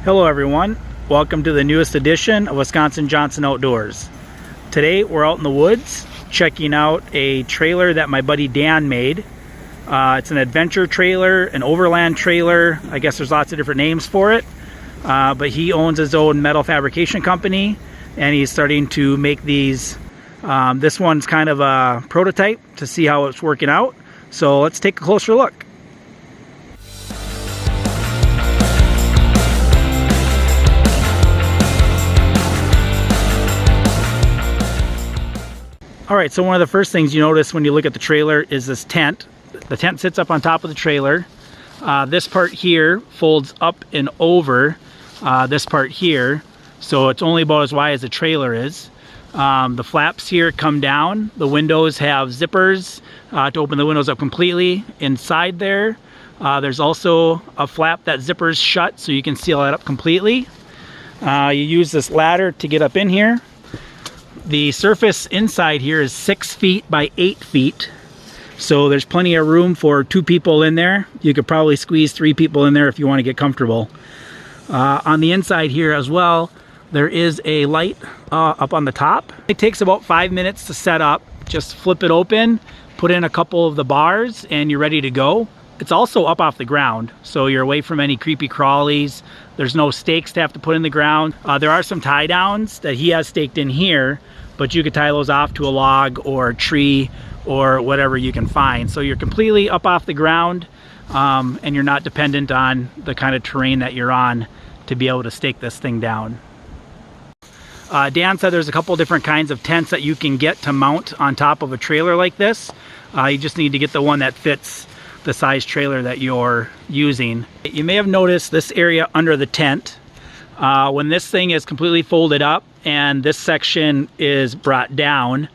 Hello everyone, welcome to the newest edition of Wisconsin Johnson Outdoors. Today we're out in the woods checking out a trailer that my buddy Dan made. It's an adventure trailer, an overland trailer. I guess there's lots of different names for it, but he owns his own metal fabrication company and he's starting to make these. This one's kind of a prototype to see how it's working out, so let's take a closer look. Alright, so one of the first things you notice when you look at the trailer is this tent. The tent sits up on top of the trailer. This part here folds up and over this part here, so it's only about as wide as the trailer is. The flaps here come down. The windows have zippers to open the windows up completely. Inside there's also a flap that zippers shut so you can seal that up completely. You use this ladder to get up in here. The surface inside here is 6 feet by 8 feet, so there's plenty of room for 2 people in there. You could probably squeeze 3 people in there if you want to get comfortable. On the inside here as well, there is a light up on the top. It takes about 5 minutes to set up. Just flip it open, put in a couple of the bars, and you're ready to go. It's also up off the ground, so you're away from any creepy crawlies. There's no stakes to have to put in the ground. There are some tie downs that he has staked in here, but you could tie those off to a log or a tree or whatever you can find. So you're completely up off the ground, and you're not dependent on the kind of terrain that you're on to be able to stake this thing down. Dan said there's a couple different kinds of tents that you can get to mount on top of a trailer like this. You just need to get the one that fits the size trailer that you're using. You may have noticed this area under the tent. When this thing is completely folded up and this section is brought down,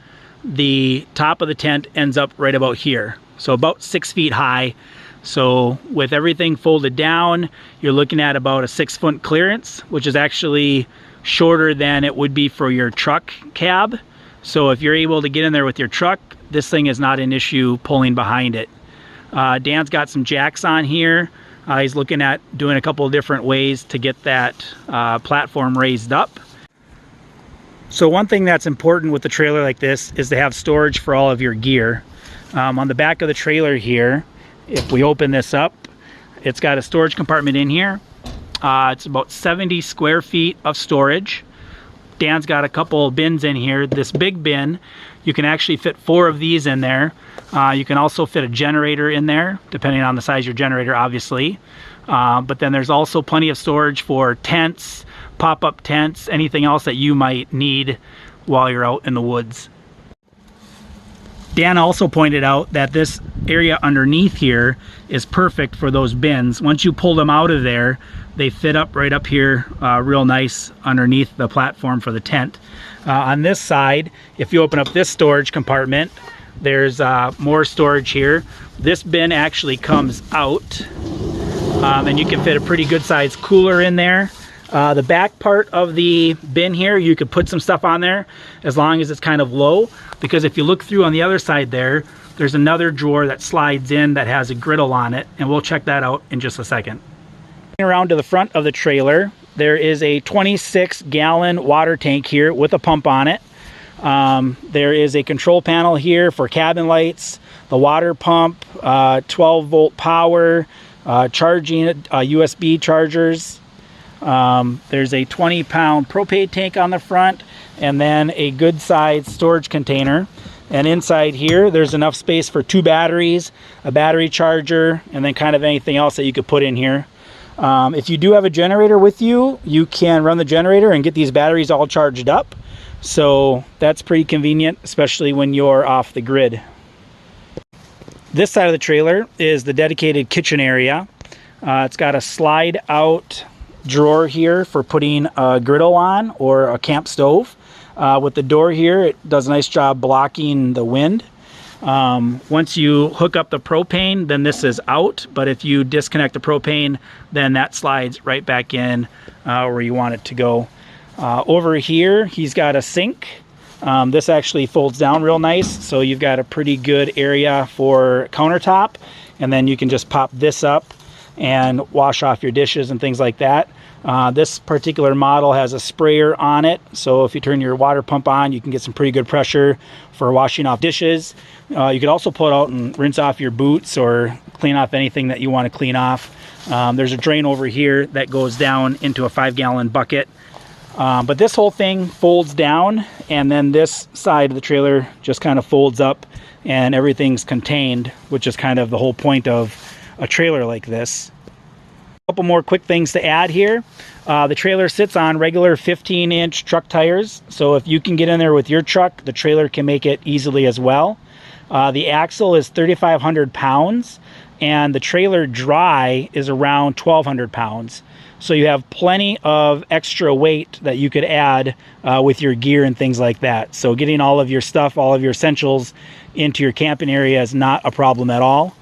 the top of the tent ends up right about here, so about 6 feet high. So with everything folded down, you're looking at about a 6-foot clearance, which is actually shorter than it would be for your truck cab. So if you're able to get in there with your truck, this thing is not an issue pulling behind it. Dan's got some jacks on here. He's looking at doing a couple of different ways to get that platform raised up. So one thing that's important with the trailer like this is to have storage for all of your gear. On the back of the trailer here, if we open this up, it's got a storage compartment in here. It's about 70 square feet of storage. Dan's got a couple of bins in here. This big bin, you can actually fit 4 of these in there. You can also fit a generator in there, depending on the size of your generator, obviously. But then there's also plenty of storage for tents, pop-up tents, anything else that you might need while you're out in the woods. Dan also pointed out that this area underneath here is perfect for those bins. Once you pull them out of there, they fit up right up here real nice underneath the platform for the tent. On this side, if you open up this storage compartment, there's more storage here. This bin actually comes out, and you can fit a pretty good sized cooler in there. The back part of the bin here, you could put some stuff on there as long as it's kind of low, because if you look through on the other side there's another drawer that slides in that has a griddle on it, and we'll check that out in just a second. Around to the front of the trailer, there is a 26-gallon water tank here with a pump on it. There is a control panel here for cabin lights, the water pump, 12-volt power, charging USB chargers. There's a 20-pound propane tank on the front, and then a good-sized storage container. And inside here, there's enough space for 2 batteries, a battery charger, and then kind of anything else that you could put in here. If you do have a generator with you, you can run the generator and get these batteries all charged up. So that's pretty convenient, especially when you're off the grid. This side of the trailer is the dedicated kitchen area. It's got a slide out drawer here for putting a griddle on or a camp stove. With the door here, it does a nice job blocking the wind. Once you hook up the propane, then this is out, but if you disconnect the propane, then that slides right back in where you want it to go. Over here, he's got a sink. This actually folds down real nice, so you've got a pretty good area for countertop, and then you can just pop this up and wash off your dishes and things like that. This particular model has a sprayer on it, so if you turn your water pump on, you can get some pretty good pressure for washing off dishes. You could also pull it out and rinse off your boots or clean off anything that you want to clean off. There's a drain over here that goes down into a 5-gallon bucket. But this whole thing folds down, and then this side of the trailer just kind of folds up and everything's contained, which is kind of the whole point of a trailer like this. A couple more quick things to add here. The trailer sits on regular 15-inch truck tires, so if you can get in there with your truck, the trailer can make it easily as well. The axle is 3,500 pounds, and the trailer dry is around 1,200 pounds. So you have plenty of extra weight that you could add with your gear and things like that. So getting all of your stuff, all of your essentials into your camping area is not a problem at all.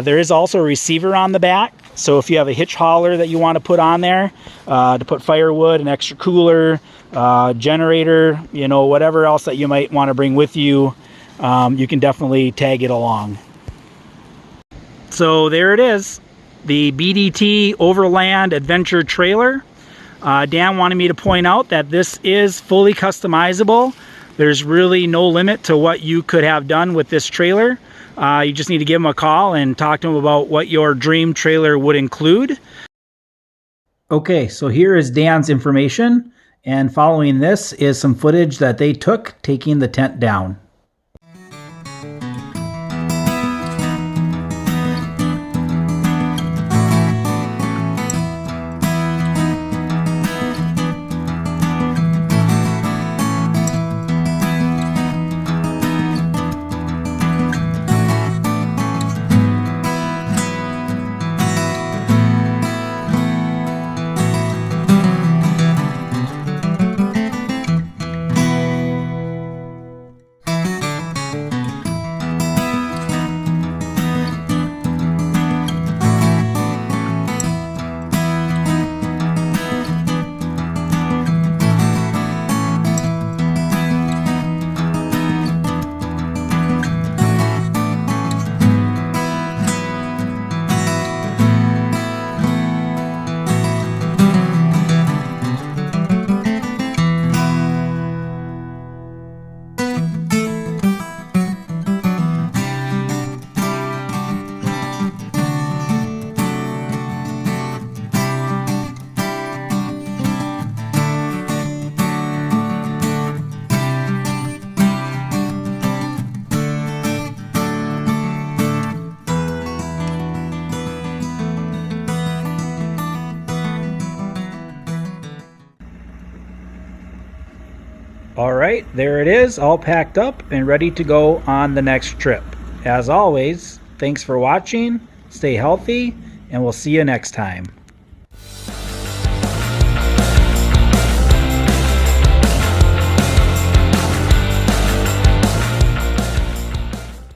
There is also a receiver on the back. So if you have a hitch hauler that you want to put on there to put firewood, an extra cooler, generator, you know, whatever else that you might want to bring with you, you can definitely tag it along. So there it is, the BDT Overland Adventure trailer. Dan wanted me to point out that this is fully customizable. There's really no limit to what you could have done with this trailer. You just need to give him a call and talk to him about what your dream trailer would include. Okay, so here is Dan's information, and following this is some footage that they took taking the tent down. All right, there it is, all packed up and ready to go on the next trip. As always, thanks for watching, stay healthy, and we'll see you next time.